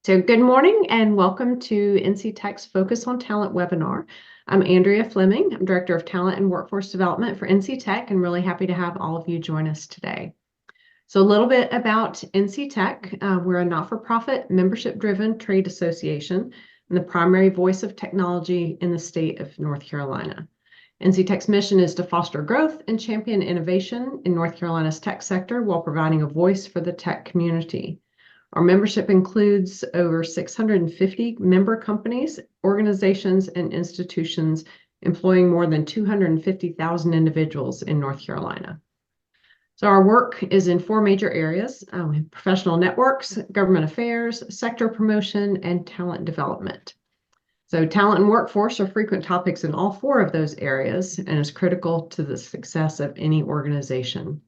So good morning and welcome to NC Tech's Focus on Talent webinar. I'm Andrea Fleming. I'm Director of Talent and Workforce Development for NC Tech and really happy to have all of you join us today. So a little bit about NC Tech. We're a not-for-profit, membership-driven trade association and the primary voice of technology in the state of North Carolina. NC Tech's mission is to foster growth and champion innovation in North Carolina's tech sector while providing a voice for the tech community. Our membership includes over 650 member companies, organizations, and institutions employing more than 250,000 individuals in North Carolina. So our work is in four major areas: professional networks, government affairs, sector promotion, and talent development. So talent and workforce are frequent topics in all four of those areas and is critical to the success of any organization.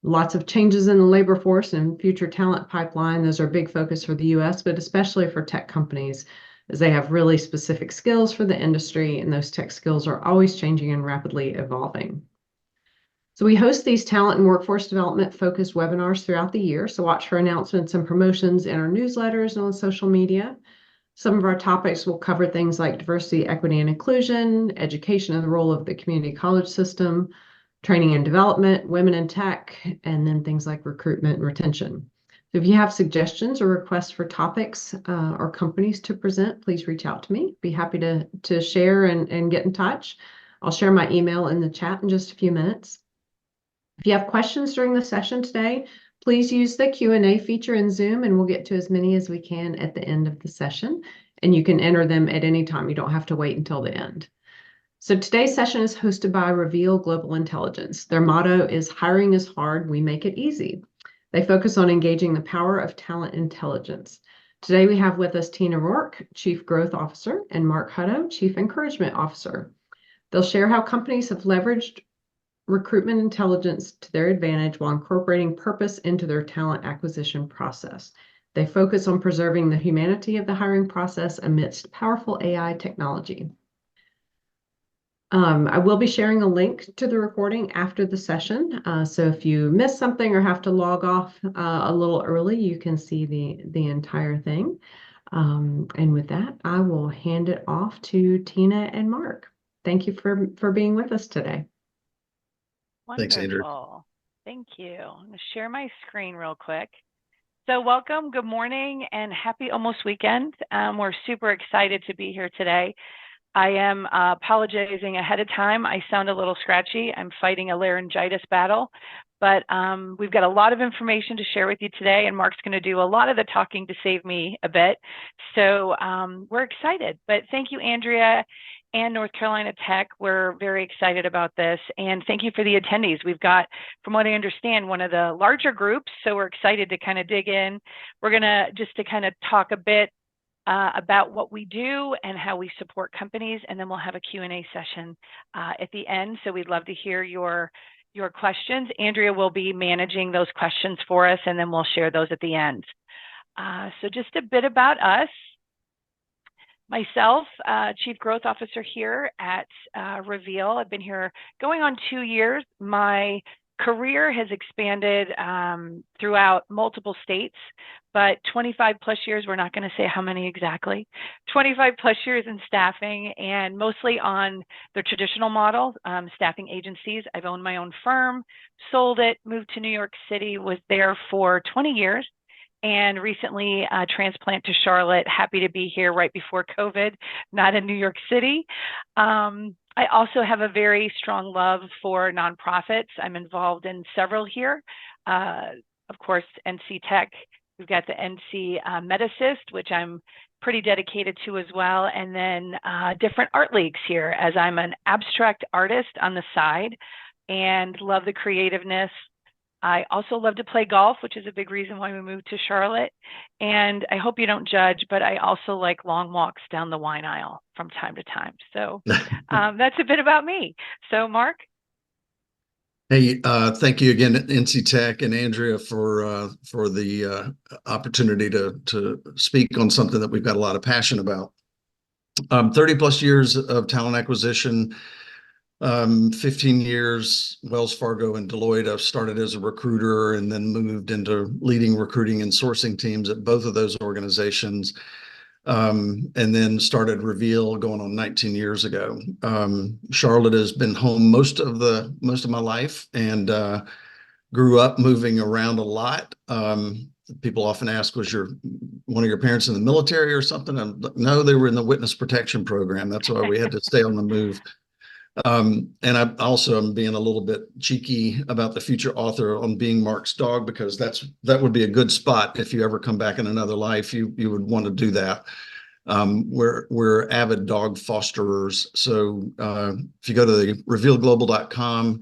Lots of changes in the labor force and future talent pipeline. Those are a big focus for the US, but especially for tech companies, as they have really specific skills for the industry, and those tech skills are always changing and rapidly evolving. So we host these talent and workforce development focused webinars throughout the year. So watch for announcements and promotions in our newsletters and on social media. Some of our topics will cover things like diversity, equity, and inclusion, education and the role of the community college system, training and development, women in tech, and then things like recruitment and retention. So if you have suggestions or requests for topics or companies to present, please reach out to me. Be happy to share and get in touch. I'll share my email in the chat in just a few minutes. If you have questions during the session today, please use the Q&A feature in Zoom, and we'll get to as many as we can at the end of the session. And you can enter them at any time. You don't have to wait until the end. So today's session is hosted by Reveal Global Intelligence. Their motto is "Hiring is hard, we make it easy." They focus on engaging the power of talent intelligence. Today we have with us Tina Rourke, Chief Growth Officer, and Mark Hutto, Chief Encouragement Officer. They'll share how companies have leveraged recruitment intelligence to their advantage while incorporating purpose into their talent acquisition process. They focus on preserving the humanity of the hiring process amidst powerful AI technology. I will be sharing a link to the recording after the session. So if you miss something or have to log off a little early, you can see the entire thing. And with that, I will hand it off to Tina and Mark. Thank you for being with us today. Wonderful. Thanks, Andrew. Thank you. I'm going to share my screen real quick. So welcome, good morning, and happy almost weekend. We're super excited to be here today. I am apologizing ahead of time. I sound a little scratchy. I'm fighting a laryngitis battle, but we've got a lot of information to share with you today, and Mark's going to do a lot of the talking to save me a bit. So we're excited, but thank you, Andrea and North Carolina Tech. We're very excited about this, and thank you for the attendees. We've got, from what I understand, one of the larger groups, so we're excited to kind of dig in. We're going to just to kind of talk a bit about what we do and how we support companies, and then we'll have a Q&A session at the end. So we'd love to hear your questions. Andrea will be managing those questions for us, and then we'll share those at the end. So just a bit about us. Myself, Chief Growth Officer here at Reveal. I've been here going on 2 years. My career has expanded throughout multiple states, but 25 plus years, we're not going to say how many exactly, 25 plus years in staffing, and mostly on the traditional model, staffing agencies. I've owned my own firm, sold it, moved to New York City, was there for 20 years, and recently transplant to Charlotte. Happy to be here right before COVID, not in New York City. I also have a very strong love for nonprofits. I'm involved in several here. Of course, NC Tech, we've got the NC Medicist, which I'm pretty dedicated to as well. And then different art leagues here, as I'm an abstract artist on the side and love the creativeness. I also love to play golf, which is a big reason why we moved to Charlotte. And I hope you don't judge, but I also like long walks down the wine aisle from time to time. So that's a bit about me. So Mark? Hey, thank you again, NC Tech and Andrea, for the opportunity to speak on something that we've got a lot of passion about. 30 plus years of talent acquisition, 15 years, Wells Fargo and Deloitte. I started as a recruiter and then moved into leading recruiting and sourcing teams at both of those organizations. And then started Reveal going on 19 years ago. Charlotte has been home most of my life, and grew up moving around a lot. People often ask, was one of your parents in the military or something? No, they were in the witness protection program. That's why we had to stay on the move. And I also am being a little bit cheeky about the future author on being Mark's dog, because that would be a good spot. If you ever come back in another life, you would want to do that. We're avid dog fosterers. So if you go to the revealglobal.com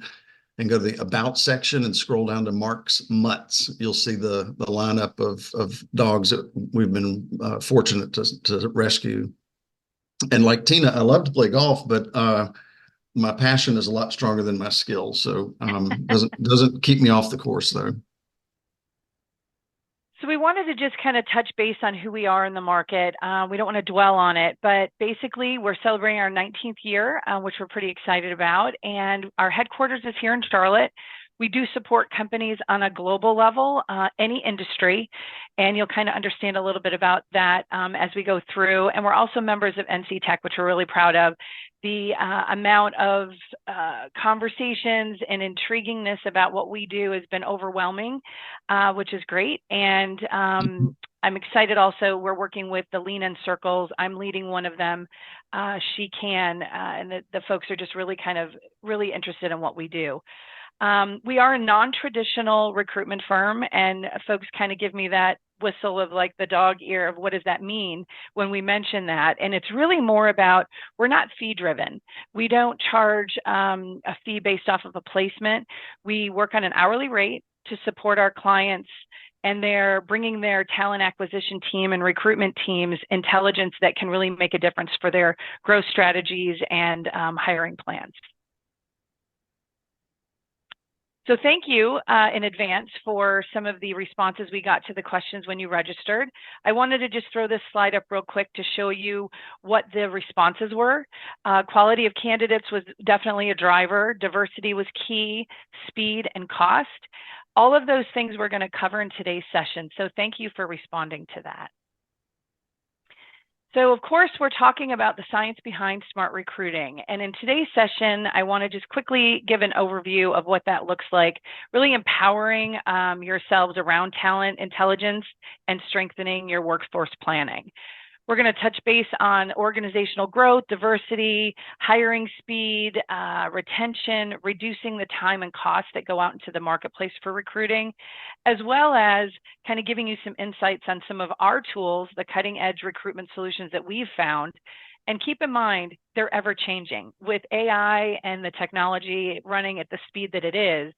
and go to the About section and scroll down to Mark's Mutts, you'll see the lineup of dogs that we've been fortunate to rescue. And like Tina, I love to play golf, but my passion is a lot stronger than my skills. So doesn't keep me off the course though. So we wanted to just kind of touch base on who we are in the market. We don't want to dwell on it, but basically we're celebrating our 19th year, which we're pretty excited about. And our headquarters is here in Charlotte. We do support companies on a global level, any industry, and you'll kind of understand a little bit about that as we go through. And we're also members of NC Tech, which we're really proud of. The amount of conversations and intriguingness about what we do has been overwhelming, which is great. And I'm excited also, we're working with the Lean In Circles. I'm leading one of them, She Can, and the folks are just really really interested in what we do. We are a non-traditional recruitment firm, and folks kind of give me that whistle of like the dog ear of what does that mean when we mention that. And it's really more about, we're not fee driven. We don't charge a fee based off of a placement. We work on an hourly rate to support our clients, and they're bringing their talent acquisition team and recruitment teams intelligence that can really make a difference for their growth strategies and hiring plans. So thank you in advance for some of the responses we got to the questions when you registered. I wanted to just throw this slide up real quick to show you what the responses were. Quality of candidates was definitely a driver. Diversity was key, speed and cost. All of those things we're going to cover in today's session. So thank you for responding to that. So of course, we're talking about the science behind smart recruiting. And in today's session, I want to just quickly give an overview of what that looks like, really empowering yourselves around talent intelligence and strengthening your workforce planning. We're going to touch base on organizational growth, diversity, hiring speed, retention, reducing the time and cost that go out into the marketplace for recruiting, as well as kind of giving you some insights on some of our tools, the cutting edge recruitment solutions that we've found. And keep in mind, they're ever changing. With AI and the technology running at the speed that it is,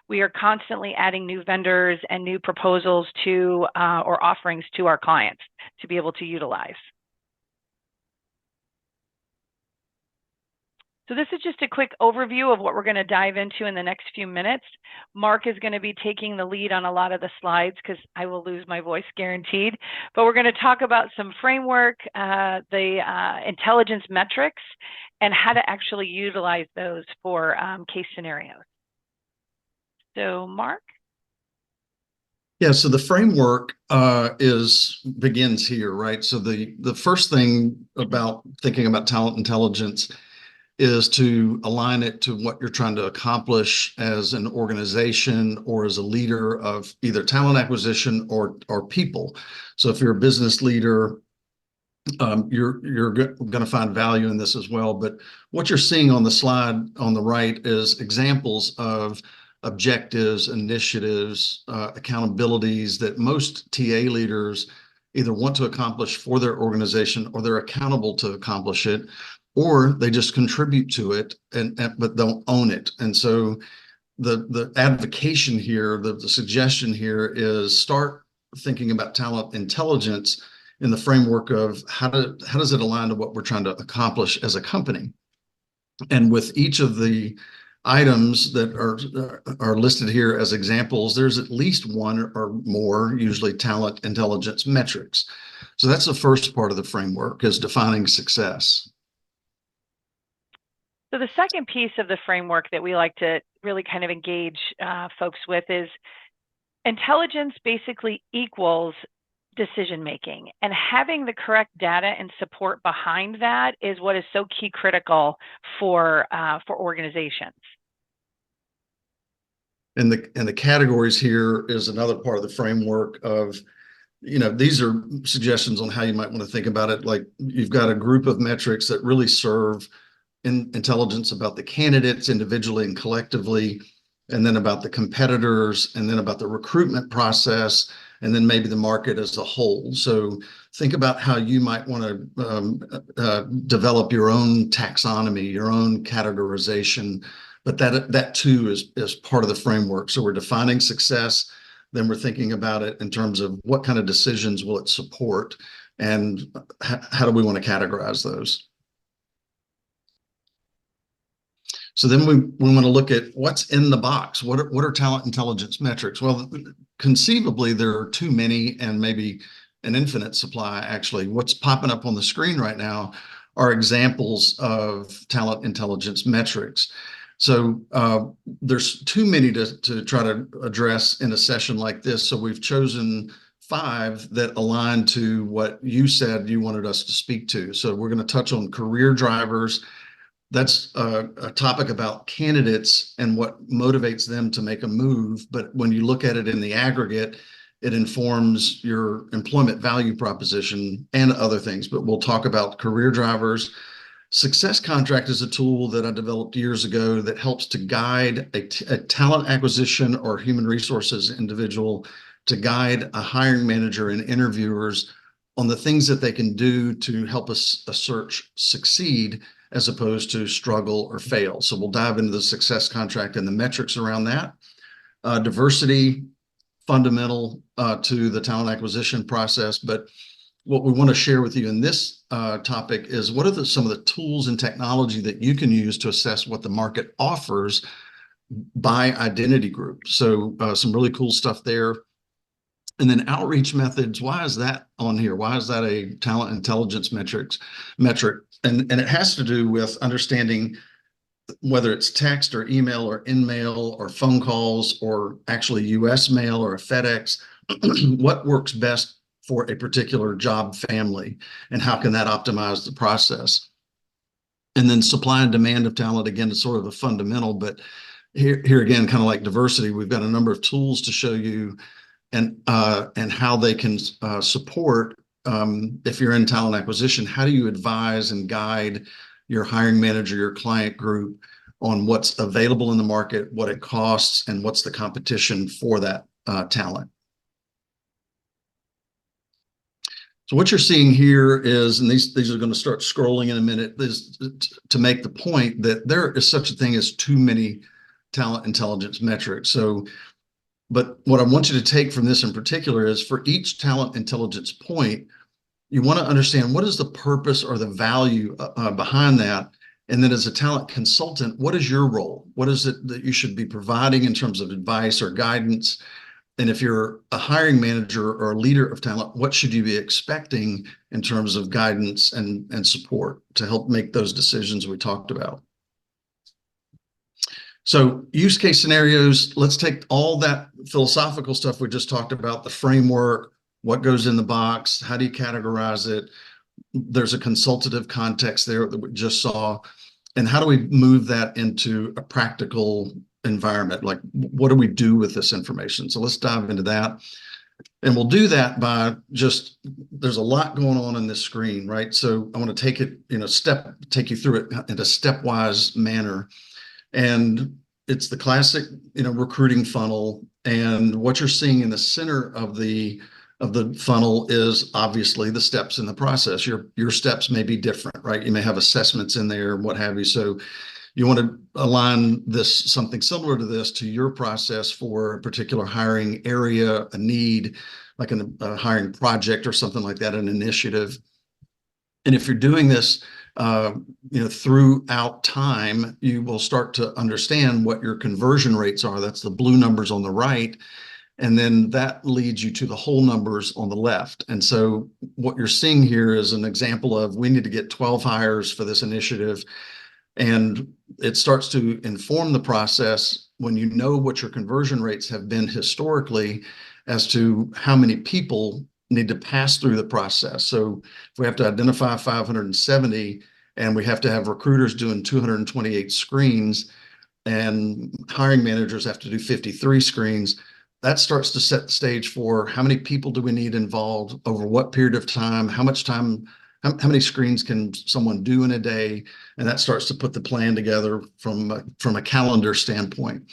we are constantly adding new vendors and new proposals to or offerings to our clients to be able to utilize. So this is just a quick overview of what we're going to dive into in the next few minutes. Mark is going to be taking the lead on a lot of the slides because I will lose my voice guaranteed. But we're going to talk about some framework, the intelligence metrics, and how to actually utilize those for case scenarios. So Mark? Yeah, so the framework begins here, right? So the first thing about thinking about talent intelligence is to align it to what you're trying to accomplish as an organization or as a leader of either talent acquisition or people. So if you're a business leader, you're going to find value in this as well. But what you're seeing on the slide on the right is examples of objectives, initiatives, accountabilities that most TA leaders either want to accomplish for their organization, or they're accountable to accomplish it, or they just contribute to it but don't own it. And so the advocation here, the suggestion here is start thinking about talent intelligence in the framework of how does it align to what we're trying to accomplish as a company. And with each of the items that are listed here as examples, there's at least one or more, usually talent intelligence metrics. So that's the first part of the framework, is defining success. So the second piece of the framework that we like to really kind of engage folks with is intelligence basically equals decision making, and having the correct data and support behind that is what is so key critical for organizations. And the categories here is another part of the framework of, these are suggestions on how you might want to think about it. Like, you've got a group of metrics that really serve intelligence about the candidates individually and collectively, and then about the competitors, and then about the recruitment process, and then maybe the market as a whole. So think about how you might want to develop your own taxonomy, your own categorization, but that too is part of the framework. So we're defining success, then we're thinking about it in terms of what kind of decisions will it support, and how do we want to categorize those. So then we want to look at what's in the box. What are talent intelligence metrics? Well, conceivably, there are too many and maybe an infinite supply, actually. What's popping up on the screen right now are examples of talent intelligence metrics. So there's too many to try to address in a session like this. So we've chosen 5 that align to what you said you wanted us to speak to. So we're going to touch on career drivers. That's a topic about candidates and what motivates them to make a move. But when you look at it in the aggregate, it informs your employment value proposition and other things. But we'll talk about career drivers. Success Contract is a tool that I developed years ago that helps to guide a talent acquisition or human resources individual to guide a hiring manager and interviewers on the things that they can do to help a search succeed as opposed to struggle or fail. So we'll dive into the Success Contract and the metrics around that. Diversity, fundamental to the talent acquisition process. But what we want to share with you in this topic is what are some of the tools and technology that you can use to assess what the market offers by identity group. So some really cool stuff there. And then outreach methods, why is that on here? Why is that a talent intelligence metric? And it has to do with understanding whether it's text or email or in-mail or phone calls or actually US mail or a FedEx, what works best for a particular job family, and how can that optimize the process? And then supply and demand of talent, again, is sort of a fundamental, but here again, kind of like diversity, we've got a number of tools to show you and how they can support, if you're in talent acquisition, how do you advise and guide your hiring manager, your client group on what's available in the market, what it costs, and what's the competition for that talent. So what you're seeing here is, and these are going to start scrolling in a minute, is to make the point that there is such a thing as too many talent intelligence metrics. So, but what I want you to take from this in particular is for each talent intelligence point, you want to understand what is the purpose or the value behind that. And then as a talent consultant, what is your role? What is it that you should be providing in terms of advice or guidance? And if you're a hiring manager or a leader of talent, what should you be expecting in terms of guidance and support to help make those decisions we talked about? So use case scenarios, let's take all that philosophical stuff we just talked about, the framework, what goes in the box, how do you categorize it? There's a consultative context there that we just saw. And how do we move that into a practical environment? Like, what do we do with this information? So let's dive into that. And we'll do that by just, there's a lot going on in this screen, right? So I want to take it, take you through it in a stepwise manner. And it's the classic, recruiting funnel. And what you're seeing in the center of the funnel is obviously the steps in the process. Your steps may be different, right? You may have assessments in there and what have you. So you want to align something similar to this to your process for a particular hiring area, a need, like a hiring project or something like that, an initiative. And if you're doing this, throughout time, you will start to understand what your conversion rates are. That's the blue numbers on the right. And then that leads you to the whole numbers on the left. And so what you're seeing here is an example of, we need to get 12 hires for this initiative. And it starts to inform the process when you know what your conversion rates have been historically as to how many people need to pass through the process. So if we have to identify 570 and we have to have recruiters doing 228 screens and hiring managers have to do 53 screens, that starts to set the stage for how many people do we need involved over what period of time, how much time, how many screens can someone do in a day, and that starts to put the plan together from a calendar standpoint.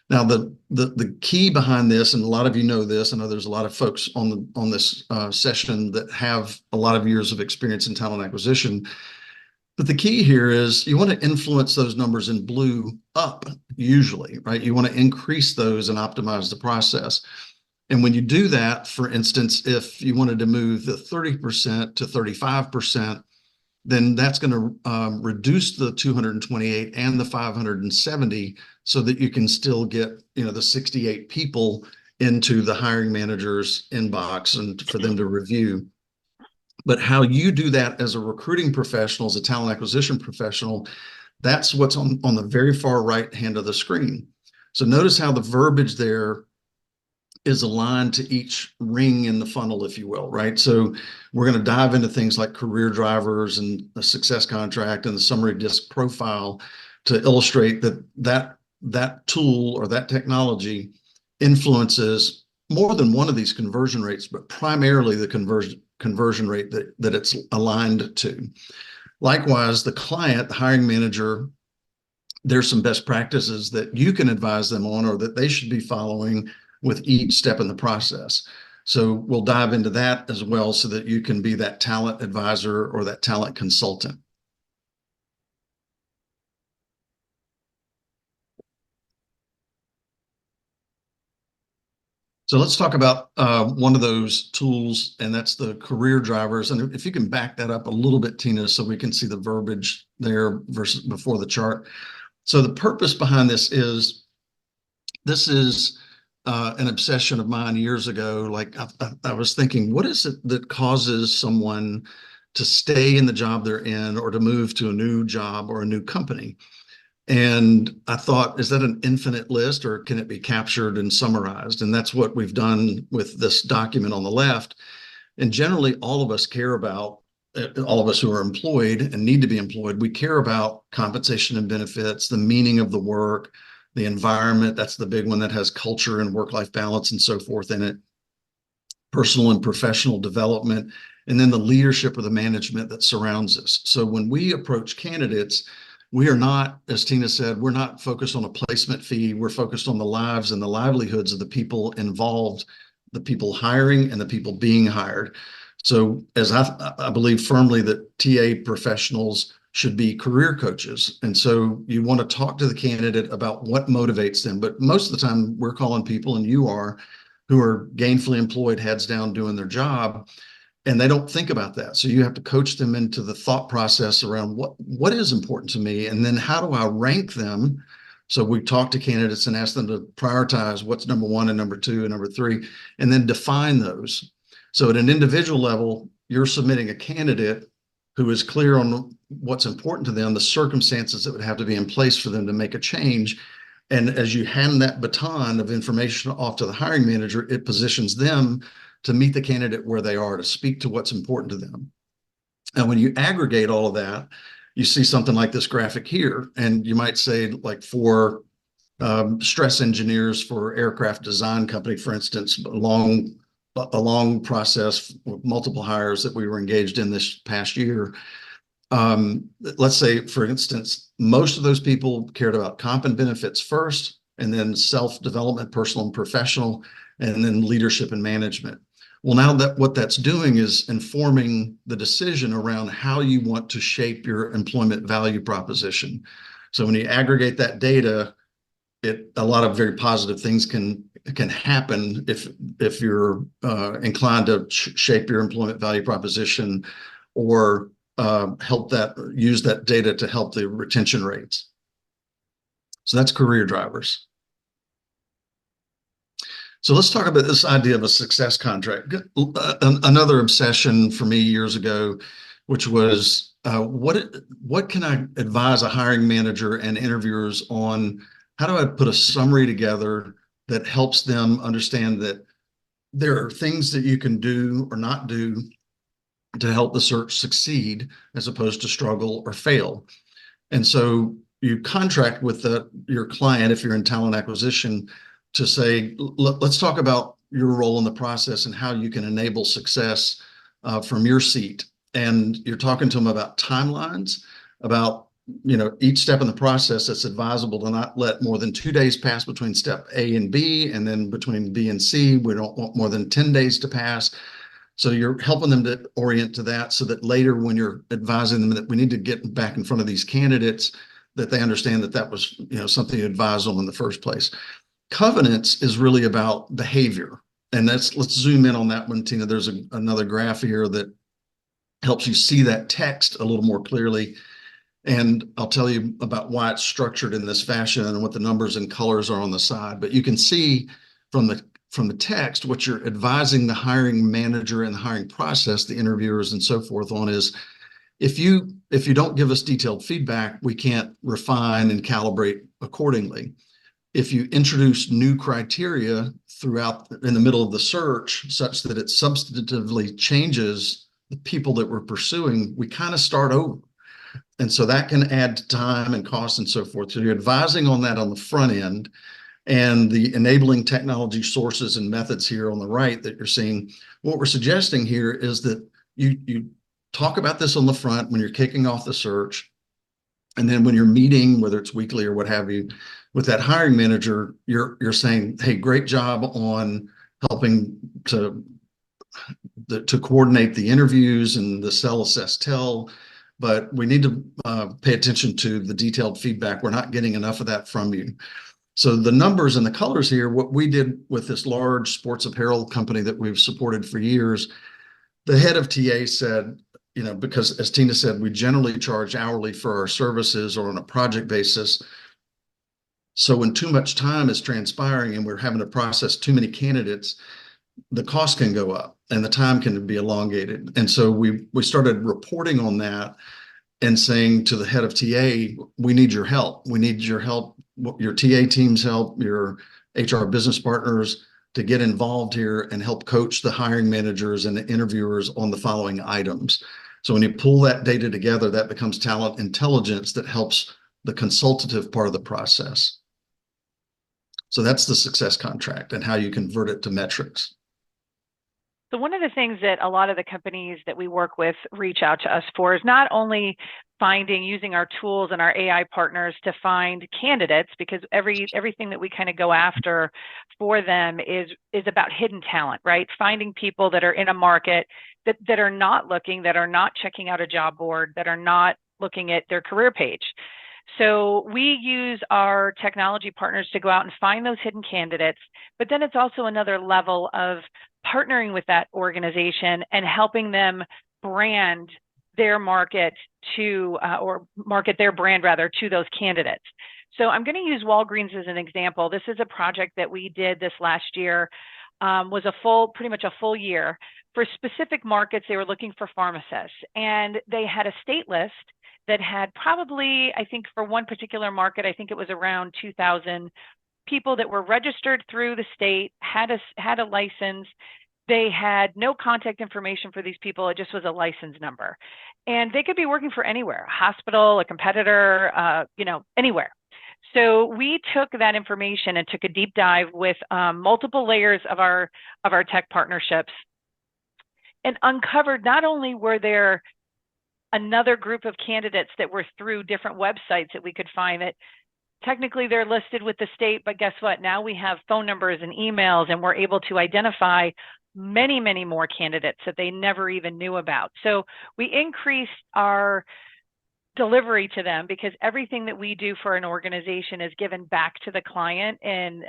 Now, the key behind this, and a lot of you know this, I know there's a lot of folks on this session that have a lot of years of experience in talent acquisition. But the key here is you want to influence those numbers in blue up, usually, right? You want to increase those and optimize the process. And when you do that, for instance, if you wanted to move the 30% to 35%, then that's going to reduce the 228 and the 570 so that you can still get, the 68 people into the hiring manager's inbox and for them to review. But how you do that as a recruiting professional, as a talent acquisition professional, that's what's on the very far right hand of the screen. So notice how the verbiage there is aligned to each ring in the funnel, if you will, right? So we're going to dive into things like career drivers and the success contract and the summary disc profile to illustrate that tool or that technology influences more than one of these conversion rates, but primarily the conversion rate that it's aligned to. Likewise, the client, the hiring manager, there's some best practices that you can advise them on or that they should be following with each step in the process. So we'll dive into that as well so that you can be that talent advisor or that talent consultant. So let's talk about one of those tools, and that's the career drivers. And if you can back that up a little bit, Tina, so we can see the verbiage there versus before the chart. So the purpose behind this is an obsession of mine years ago. Like I was thinking, what is it that causes someone to stay in the job they're in or to move to a new job or a new company? And I thought, is that an infinite list or can it be captured and summarized? And that's what we've done with this document on the left. And generally, all of us care about, all of us who are employed and need to be employed, we care about compensation and benefits, the meaning of the work, the environment. That's the big one that has culture and work-life balance and so forth in it, personal and professional development, and then the leadership or the management that surrounds us. So when we approach candidates, we are not, as Tina said, we're not focused on a placement fee. We're focused on the lives and the livelihoods of the people involved, the people hiring and the people being hired. So as I believe firmly that TA professionals should be career coaches. And so you want to talk to the candidate about what motivates them. But most of the time we're calling people, and you are, who are gainfully employed, heads down doing their job. And they don't think about that. So you have to coach them into the thought process around what is important to me, and then how do I rank them? So we talk to candidates and ask them to prioritize what's number one and number two and number three, and then define those. So at an individual level, you're submitting a candidate who is clear on what's important to them, the circumstances that would have to be in place for them to make a change. And as you hand that baton of information off to the hiring manager, it positions them to meet the candidate where they are, to speak to what's important to them. And when you aggregate all of that, you see something like this graphic here. And you might say, like, for stress engineers for aircraft design company, for instance, a long process with multiple hires that we were engaged in this past year. Let's say, for instance, most of those people cared about comp and benefits first, and then self-development, personal and professional, and then leadership and management. Well, now that what that's doing is informing the decision around how you want to shape your employment value proposition. So when you aggregate that data, a lot of very positive things can happen if you're inclined to shape your employment value proposition or use that data to help the retention rates. So that's career drivers. So let's talk about this idea of a success contract. Another obsession for me years ago, which was what can I advise a hiring manager and interviewers on? How do I put a summary together that helps them understand that there are things that you can do or not do to help the search succeed as opposed to struggle or fail? And so you contract with your client, if you're in talent acquisition, to say, let's talk about your role in the process and how you can enable success from your seat. And you're talking to them about timelines, about each step in the process. It's advisable to not let more than 2 days pass between step A and B, and then between B and C, we don't want more than 10 days to pass. So you're helping them to orient to that so that later when you're advising them that we need to get back in front of these candidates, that they understand that that was, something you advised them in the first place. Covenants is really about behavior. And let's zoom in on that one, Tina. There's another graph here that helps you see that text a little more clearly. And I'll tell you about why it's structured in this fashion and what the numbers and colors are on the side. But you can see from the text, what you're advising the hiring manager and the hiring process, the interviewers and so forth on is, if you don't give us detailed feedback, we can't refine and calibrate accordingly. If you introduce new criteria throughout in the middle of the search such that it substantively changes the people that we're pursuing, we kind of start over. And so that can add time and cost and so forth. So you're advising on that on the front end, and the enabling technology sources and methods here on the right that you're seeing. What we're suggesting here is that you talk about this on the front when you're kicking off the search. And then when you're meeting, whether it's weekly or what have you, with that hiring manager, you're saying, hey, great job on helping to coordinate the interviews and the sell, assess, tell. But we need to pay attention to the detailed feedback. We're not getting enough of that from you. So the numbers and the colors here, what we did with this large sports apparel company that we've supported for years, the head of TA said, because as Tina said, we generally charge hourly for our services or on a project basis. So when too much time is transpiring and we're having to process too many candidates, the cost can go up and the time can be elongated. And so we started reporting on that and saying to the head of TA, we need your help. We need your help, your TA team's help, your HR business partners, to get involved here and help coach the hiring managers and the interviewers on the following items. So when you pull that data together, that becomes talent intelligence that helps the consultative part of the process. So that's the success contract and how you convert it to metrics. So one of the things that a lot of the companies that we work with reach out to us for is not only using our tools and our AI partners to find candidates, because everything that we kind of go after for them is about hidden talent, right? Finding people that are in a market that are not looking, that are not checking out a job board, that are not looking at their career page. So we use our technology partners to go out and find those hidden candidates, but then it's also another level of partnering with that organization and helping them brand their market to, or market their brand rather, to those candidates. So I'm going to use Walgreens as an example. This is a project that we did this last year, was pretty much a full year. For specific markets, they were looking for pharmacists, and they had a state list that had probably, I think for one particular market, I think it was around 2,000 people that were registered through the state, had a license. They had no contact information for these people. It just was a license number. And they could be working for anywhere, a hospital, a competitor, anywhere. So we took that information and took a deep dive with multiple layers of our tech partnerships and uncovered not only were there another group of candidates that were through different websites that we could find that technically they're listed with the state, but guess what? Now we have phone numbers and emails, and we're able to identify many, many more candidates that they never even knew about. So we increased our delivery to them because everything that we do for an organization is given back to the client in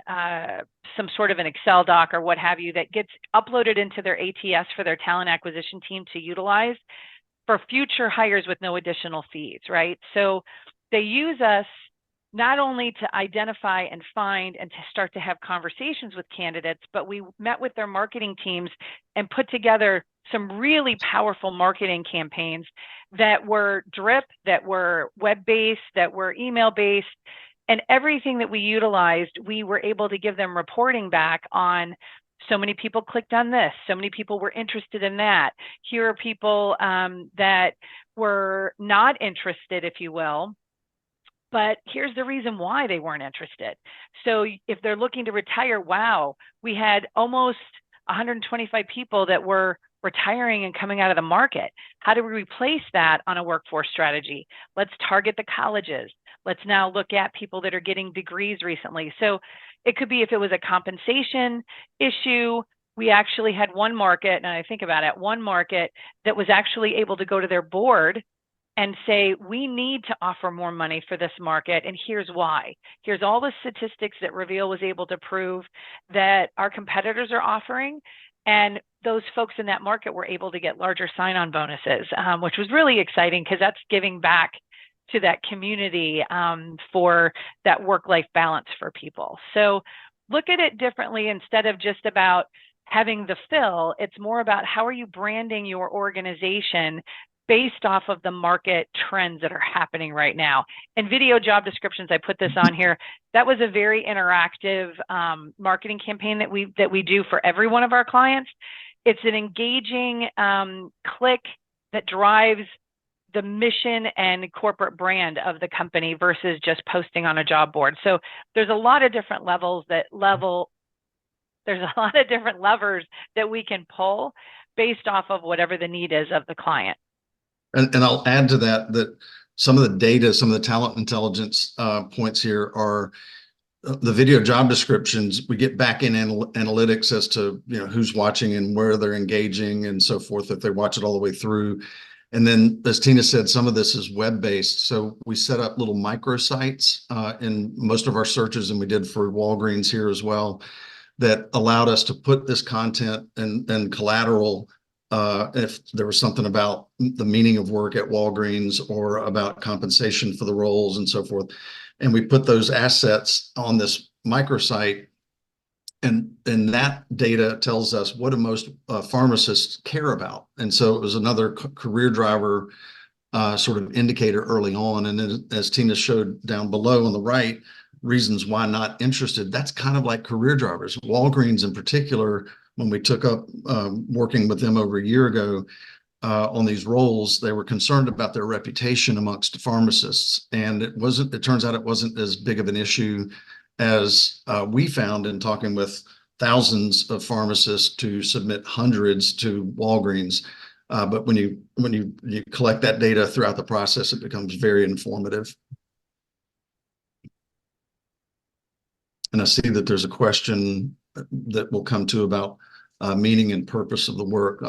some sort of an Excel doc or what have you that gets uploaded into their ATS for their talent acquisition team to utilize for future hires with no additional fees, right? So they use us not only to identify and find and to start to have conversations with candidates, but we met with their marketing teams and put together some really powerful marketing campaigns that were drip, that were web-based, that were email-based, and everything that we utilized, we were able to give them reporting back on so many people clicked on this, so many people were interested in that. Here are people that were not interested, if you will, but here's the reason why they weren't interested. So if they're looking to retire, wow, we had almost 125 people that were retiring and coming out of the market. How do we replace that on a workforce strategy? Let's target the colleges. Let's now look at people that are getting degrees recently. So it could be if it was a compensation issue. We actually had one market, and I think about it, one market that was actually able to go to their board and say, we need to offer more money for this market, and here's why. Here's all the statistics that Reveal was able to prove that our competitors are offering, and those folks in that market were able to get larger sign-on bonuses, which was really exciting because that's giving back to that community for that work-life balance for people. So look at it differently. Instead of just about having the fill, it's more about how are you branding your organization based off of the market trends that are happening right now. And video job descriptions, I put this on here. That was a very interactive marketing campaign that we do for every one of our clients. It's an engaging click that drives the mission and corporate brand of the company versus just posting on a job board. So there's a lot of different there's a lot of different levers that we can pull based off of whatever the need is of the client. And I'll add to that some of the data, some of the talent intelligence points here are the video job descriptions. We get back in analytics as to who's watching and where they're engaging and so forth, if they watch it all the way through. And then, as Tina said, some of this is web-based. So we set up little microsites in most of our searches, and we did for Walgreens here as well, that allowed us to put this content and collateral if there was something about the meaning of work at Walgreens or about compensation for the roles and so forth. And we put those assets on this microsite, and that data tells us what do most pharmacists care about. And so it was another career driver sort of indicator early on. And then, as Tina showed down below on the right, reasons why not interested, that's kind of like career drivers. Walgreens in particular, when we took up working with them over a year ago on these roles, they were concerned about their reputation amongst pharmacists. And it turns out it wasn't as big of an issue as we found in talking with thousands of pharmacists to submit hundreds to Walgreens. But when you collect that data throughout the process, it becomes very informative. And I see that there's a question that we'll come to about meaning and purpose of the work.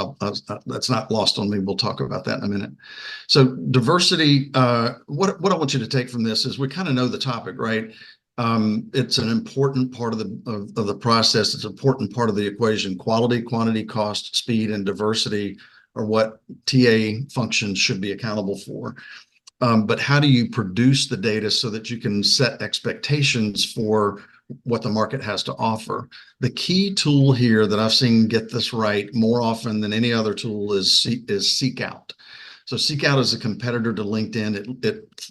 That's not lost on me. We'll talk about that in a minute. So diversity, what I want you to take from this is we kind of know the topic, right? It's an important part of the process. It's an important part of the equation. Quality, quantity, cost, speed, and diversity are what TA functions should be accountable for. But how do you produce the data so that you can set expectations for what the market has to offer? The key tool here that I've seen get this right more often than any other tool is Seek Out. So Seek Out is a competitor to LinkedIn.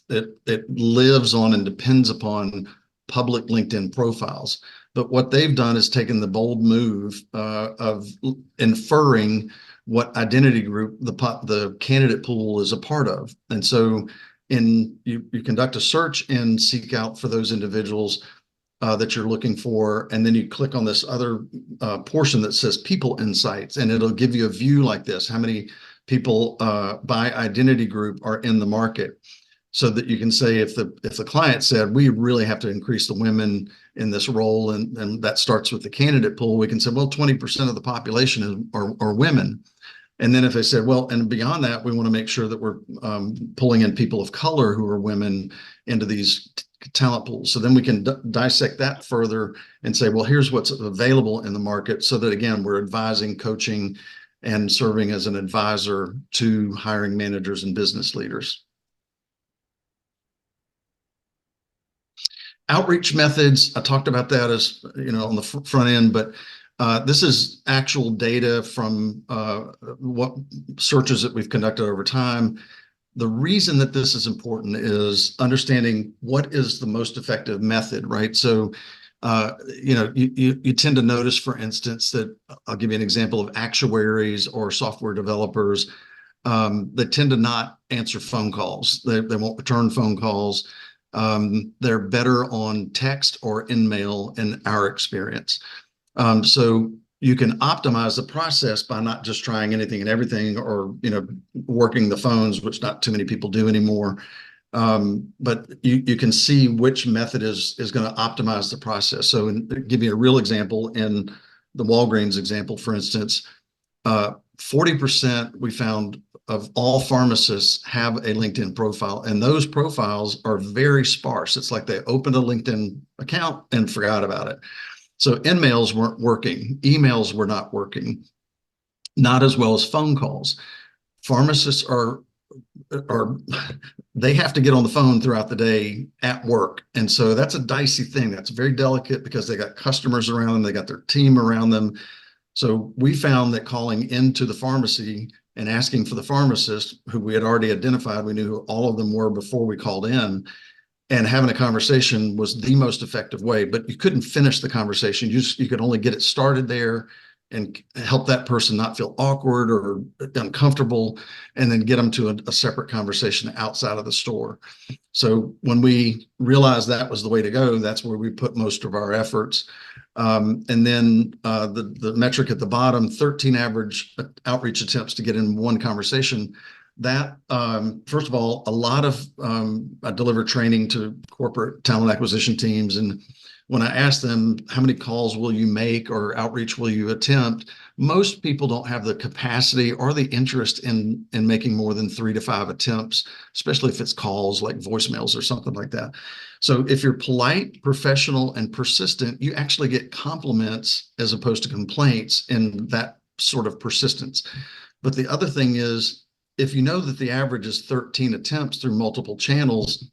It lives on and depends upon public LinkedIn profiles. But what they've done is taken the bold move of inferring what identity group the candidate pool is a part of. And so you conduct a search and Seek Out for those individuals that you're looking for, and then you click on this other portion that says People Insights, and it'll give you a view like this: how many people by identity group are in the market, so that you can say if the client said we really have to increase the women in this role, and that starts with the candidate pool, we can say, well, 20% of the population are women. And then if they said, well, and beyond that, we want to make sure that we're pulling in people of color who are women into these talent pools. So then we can dissect that further and say, well, here's what's available in the market, so that, again, we're advising, coaching, and serving as an advisor to hiring managers and business leaders. Outreach methods, I talked about that as on the front end, but this is actual data from what searches that we've conducted over time. The reason that this is important is understanding what is the most effective method, right? So, you tend to notice, for instance, that I'll give you an example of actuaries or software developers. They tend to not answer phone calls. They won't return phone calls. They're better on text or in mail in our experience. So you can optimize the process by not just trying anything and everything, or working the phones, which not too many people do anymore. But you can see which method is going to optimize the process. So, give you a real example in the Walgreens example, for instance, 40% we found of all pharmacists have a LinkedIn profile, and those profiles are very sparse. It's like they opened a LinkedIn account and forgot about it. So in-mails weren't working, emails were not working, not as well as phone calls. Pharmacists are they have to get on the phone throughout the day at work. And so that's a dicey thing. That's very delicate because they got customers around them, they got their team around them. So we found that calling into the pharmacy and asking for the pharmacist, who we had already identified, we knew who all of them were before we called in, and having a conversation was the most effective way. But you couldn't finish the conversation. You could only get it started there and help that person not feel awkward or uncomfortable, and then get them to a separate conversation outside of the store. So when we realized that was the way to go, that's where we put most of our efforts. And then the metric at the bottom, 13 average outreach attempts to get in one conversation. That, first of all, a lot of I deliver training to corporate talent acquisition teams, and when I ask them how many calls will you make or outreach will you attempt, most people don't have the capacity or the interest in making more than 3 to 5 attempts, especially if it's calls like voicemails or something like that. So if you're polite, professional, and persistent, you actually get compliments as opposed to complaints in that sort of persistence. But the other thing is, if you know that the average is 13 attempts through multiple channels,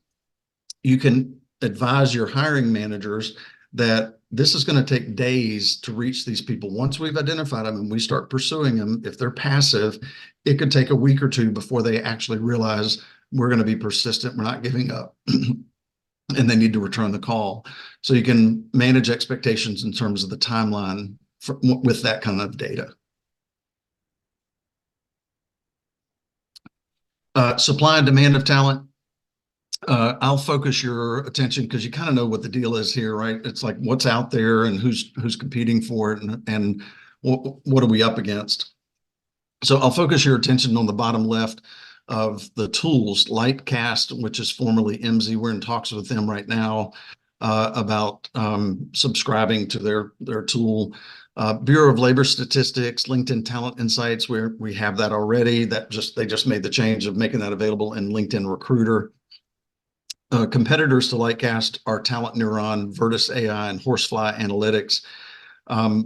you can advise your hiring managers that this is going to take days to reach these people. Once we've identified them and we start pursuing them, if they're passive, it could take a week or two before they actually realize we're going to be persistent, we're not giving up, and they need to return the call. So you can manage expectations in terms of the timeline with that kind of data. Supply and demand of talent. I'll focus your attention because you kind of know what the deal is here, right? It's like what's out there and who's competing for it, and what are we up against. So I'll focus your attention on the bottom left of the tools, Lightcast, which is formerly MZ. We're in talks with them right now about subscribing to their tool. Bureau of Labor Statistics, LinkedIn Talent Insights, where we have that already. They just made the change of making that available in LinkedIn Recruiter. Competitors to Lightcast are Talent Neuron, Vertus AI, and Horsefly Analytics.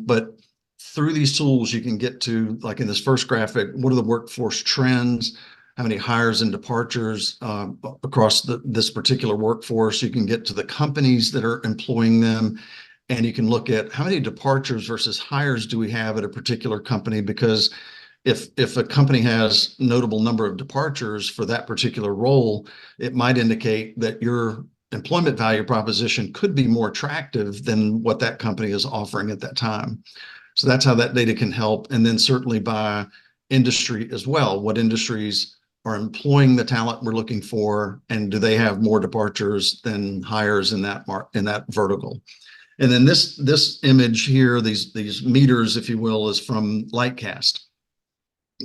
But through these tools, you can get to, like in this first graphic, what are the workforce trends? How many hires and departures across this particular workforce? You can get to the companies that are employing them, and you can look at how many departures versus hires do we have at a particular company, because if a company has notable number of departures for that particular role, it might indicate that your employment value proposition could be more attractive than what that company is offering at that time. So that's how that data can help. And then certainly by industry as well. What industries are employing the talent we're looking for, and do they have more departures than hires in that vertical? And then this image here, these meters, if you will, is from Lightcast.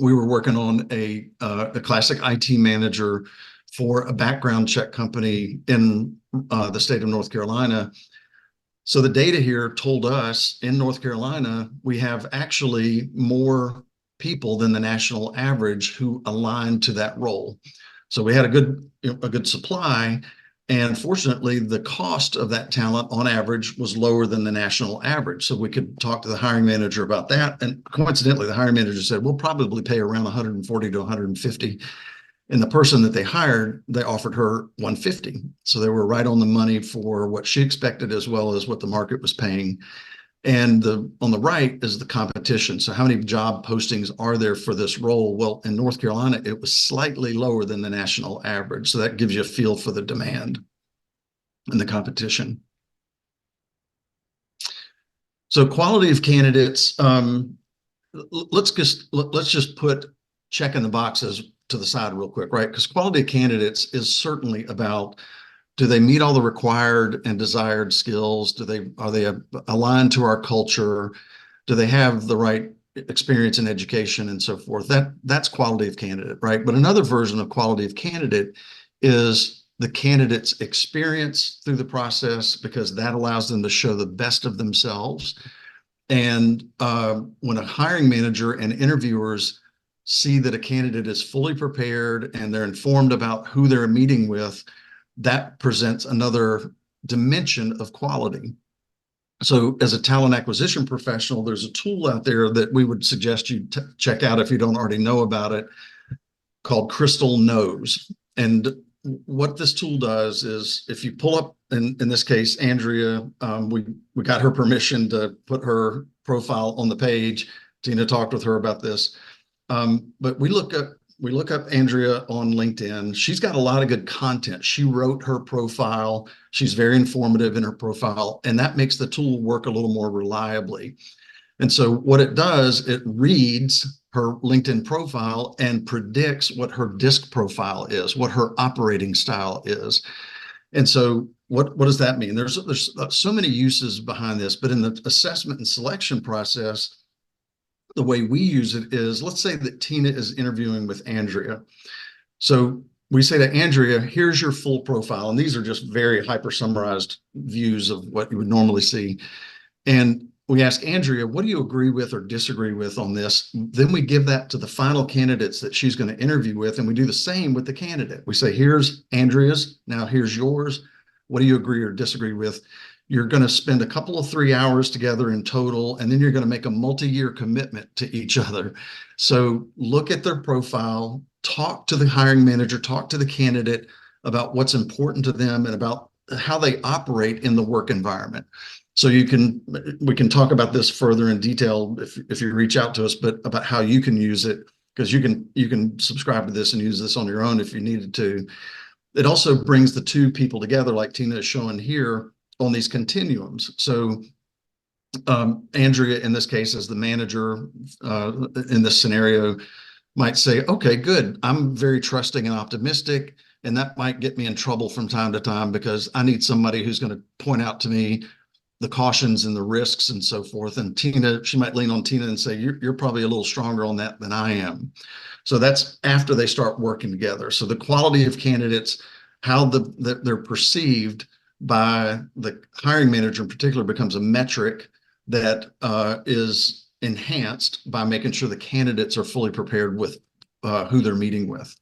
We were working on a classic IT manager for a background check company in the state of North Carolina. So the data here told us in North Carolina, we have actually more people than the national average who align to that role. So we had a good supply, and fortunately, the cost of that talent on average was lower than the national average. So we could talk to the hiring manager about that. And coincidentally, the hiring manager said, we'll probably pay around 140 to 150. And the person that they hired, they offered her 150. So they were right on the money for what she expected as well as what the market was paying. And on the right is the competition. So how many job postings are there for this role? Well, in North Carolina, it was slightly lower than the national average. So that gives you a feel for the demand and the competition. So quality of candidates, let's just put checking the boxes to the side real quick, right? Because quality of candidates is certainly about, do they meet all the required and desired skills? Are they aligned to our culture? Do they have the right experience in education and so forth? That's quality of candidate, right? But another version of quality of candidate is the candidate's experience through the process, because that allows them to show the best of themselves. And when a hiring manager and interviewers see that a candidate is fully prepared and they're informed about who they're meeting with, that presents another dimension of quality. So as a talent acquisition professional, there's a tool out there that we would suggest you check out if you don't already know about it, called Crystal Knows. And what this tool does is, if you pull up, in this case, Andrea, we got her permission to put her profile on the page. Tina talked with her about this. But we look up Andrea on LinkedIn. She's got a lot of good content. She wrote her profile. She's very informative in her profile, and that makes the tool work a little more reliably. And so what it does, it reads her LinkedIn profile and predicts what her DISC profile is, what her operating style is. And so what does that mean? There's so many uses behind this, but in the assessment and selection process, the way we use it is, let's say that Tina is interviewing with Andrea. So we say to Andrea, here's your full profile. And these are just very hyper summarized views of what you would normally see. And we ask Andrea, what do you agree with or disagree with on this? Then we give that to the final candidates that she's going to interview with. And we do the same with the candidate. We say, here's Andrea's, now here's yours. What do you agree or disagree with? You're going to spend a couple of 3 hours together in total, and then you're going to make a multi-year commitment to each other. So look at their profile, talk to the hiring manager, talk to the candidate about what's important to them and about how they operate in the work environment. So we can talk about this further in detail if you reach out to us, but about how you can use it, because you can subscribe to this and use this on your own if you needed to. It also brings the two people together, like Tina is showing here, on these continuums. So Andrea, in this case, as the manager in this scenario, might say, okay, good, I'm very trusting and optimistic, and that might get me in trouble from time to time because I need somebody who's going to point out to me the cautions and the risks and so forth. And Tina, she might lean on Tina and say, you're probably a little stronger on that than I am. So that's after they start working together. So the quality of candidates, how they're perceived by the hiring manager in particular, becomes a metric that is enhanced by making sure the candidates are fully prepared with who they're meeting with.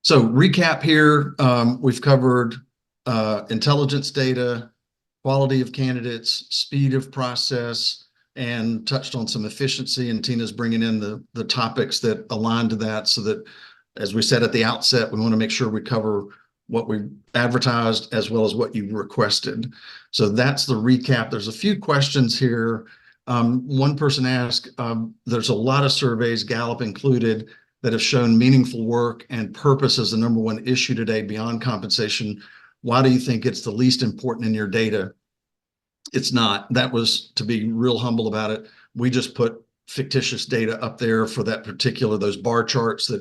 So recap here, we've covered intelligence data, quality of candidates, speed of process, and touched on some efficiency. And Tina's bringing in the topics that align to that, so that, as we said at the outset, we want to make sure we cover what we advertised as well as what you requested. So that's the recap. There's a few questions here. One person asked, there's a lot of surveys, Gallup included, that have shown meaningful work and purpose as the number one issue today beyond compensation. Why do you think it's the least important in your data? It's not. That was, to be real humble about it, we just put fictitious data up there for that particular, those bar charts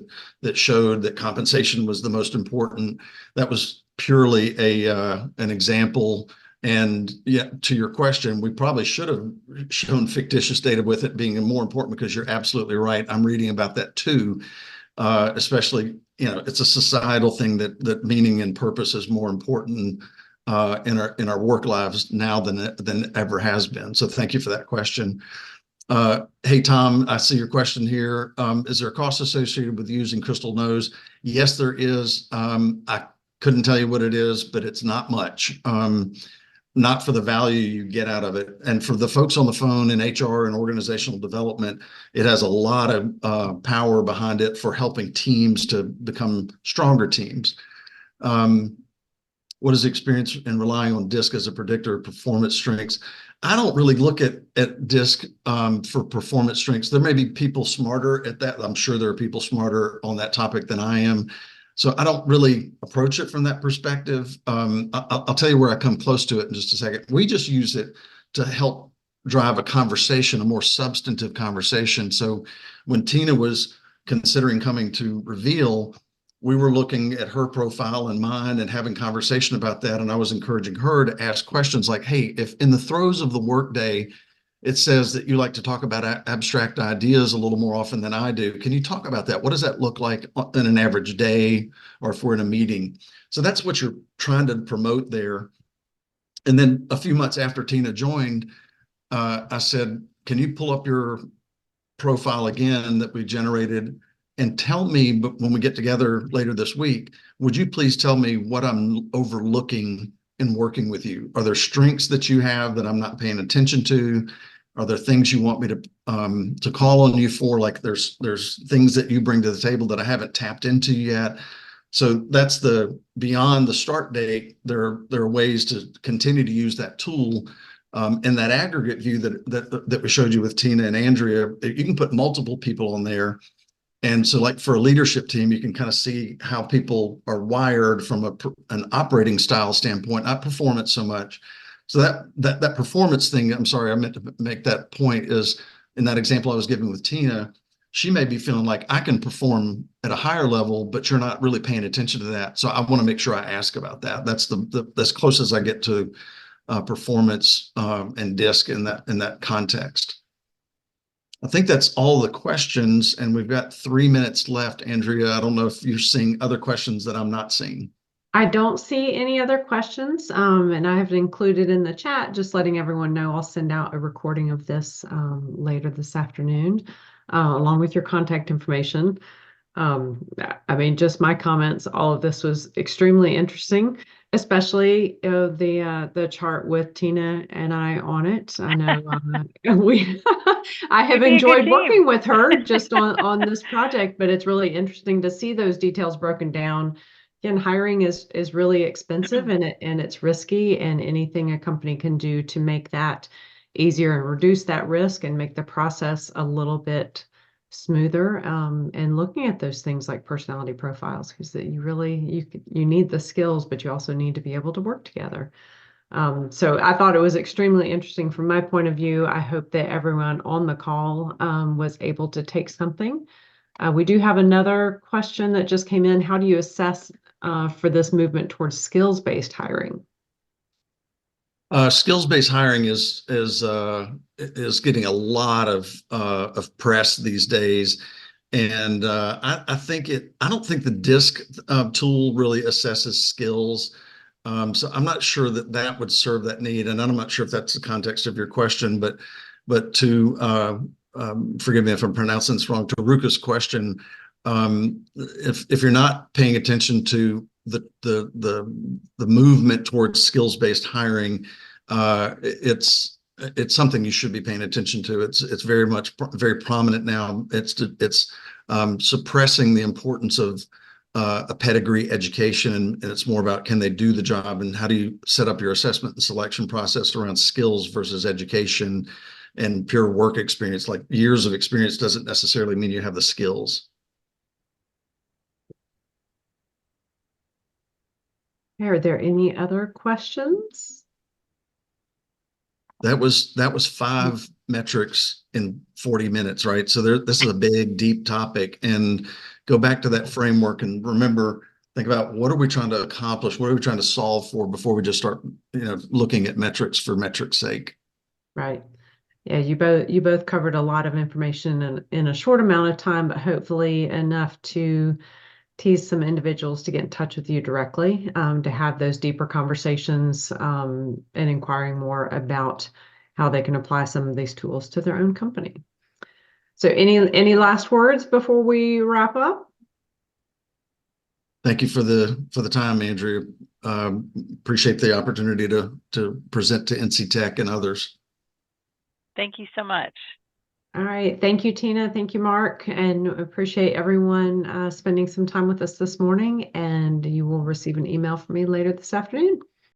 that showed that compensation was the most important. That was purely an example. And yet, to your question, we probably should have shown fictitious data with it being more important, because you're absolutely right. I'm reading about that too, especially, it's a societal thing that meaning and purpose is more important in our work lives now than ever has been. So thank you for that question. Hey, Tom, I see your question here. Is there a cost associated with using Crystal Knows? Yes, there is. I couldn't tell you what it is, but it's not much. Not for the value you get out of it. And for the folks on the phone in HR and organizational development, it has a lot of power behind it for helping teams to become stronger teams. what is the experience in relying on DISC as a predictor of performance strengths? I don't really look at DISC for performance strengths. There may be people smarter at that. I'm sure there are people smarter on that topic than I am. So I don't really approach it from that perspective. I'll tell you where I come close to it in just a second. We just use it to help drive a conversation, a more substantive conversation. So when Tina was considering coming to Reveal, we were looking at her profile and mine and having conversation about that. And I was encouraging her to ask questions like, hey, if in the throes of the workday, it says that you like to talk about abstract ideas a little more often than I do. Can you talk about that? What does that look like in an average day or if we're in a meeting? So that's what you're trying to promote there. And then a few months after Tina joined, I said, can you pull up your profile again that we generated and tell me, but when we get together later this week, would you please tell me what I'm overlooking in working with you? Are there strengths that you have that I'm not paying attention to? Are there things you want me to call on you for? Like there's things that you bring to the table that I haven't tapped into yet. So that's the beyond the start date. There are ways to continue to use that tool. And that aggregate view that we showed you with Tina and Andrea, you can put multiple people on there. And so like for a leadership team, you can kind of see how people are wired from an operating style standpoint, not performance so much. So that performance thing, I'm sorry, I meant to make that point, is in that example I was giving with Tina, she may be feeling like I can perform at a higher level, but you're not really paying attention to that. So I want to make sure I ask about that. That's as close as I get to performance and DISC in that context. I think that's all the questions, and we've got 3 minutes left. Andrea, I don't know if you're seeing other questions that I'm not seeing. I don't see any other questions, and I have included in the chat, just letting everyone know I'll send out a recording of this later this afternoon, along with your contact information. I mean, just my comments, all of this was extremely interesting, especially the chart with Tina and I on it. I know I have enjoyed working with her just on this project, but it's really interesting to see those details broken down. Again, hiring is really expensive and it's risky, and anything a company can do to make that easier and reduce that risk and make the process a little bit smoother, and looking at those things like personality profiles, because you need the skills, but you also need to be able to work together. So I thought it was extremely interesting from my point of view. I hope that everyone on the call was able to take something. We do have another question that just came in. How do you assess for this movement towards skills-based hiring? Skills-based hiring is getting a lot of press these days, and I don't think the DISC tool really assesses skills. So I'm not sure that would serve that need, and I'm not sure if that's the context of your question, but to forgive me if I'm pronouncing this wrong, to Ruka's question, if you're not paying attention to the movement towards skills-based hiring, it's something you should be paying attention to. It's very prominent now. It's suppressing the importance of a pedigree education, and it's more about, can they do the job, and how do you set up your assessment and selection process around skills versus education and pure work experience. Like years of experience doesn't necessarily mean you have the skills. Are there any other questions? That was 5 metrics in 40 minutes, right? So this is a big, deep topic, and go back to that framework and think about, what are we trying to accomplish? What are we trying to solve for before we just start, looking at metrics for metrics' sake? Right. Yeah, you both covered a lot of information in a short amount of time, but hopefully enough to tease some individuals to get in touch with you directly, to have those deeper conversations, and inquiring more about how they can apply some of these tools to their own company. So any last words before we wrap up? Thank you for the time, Andrea. Appreciate the opportunity to present to NC Tech and others. Thank you so much. All right. Thank you, Tina. Thank you, Mark. And appreciate everyone spending some time with us this morning. And you will receive an email from me later this afternoon.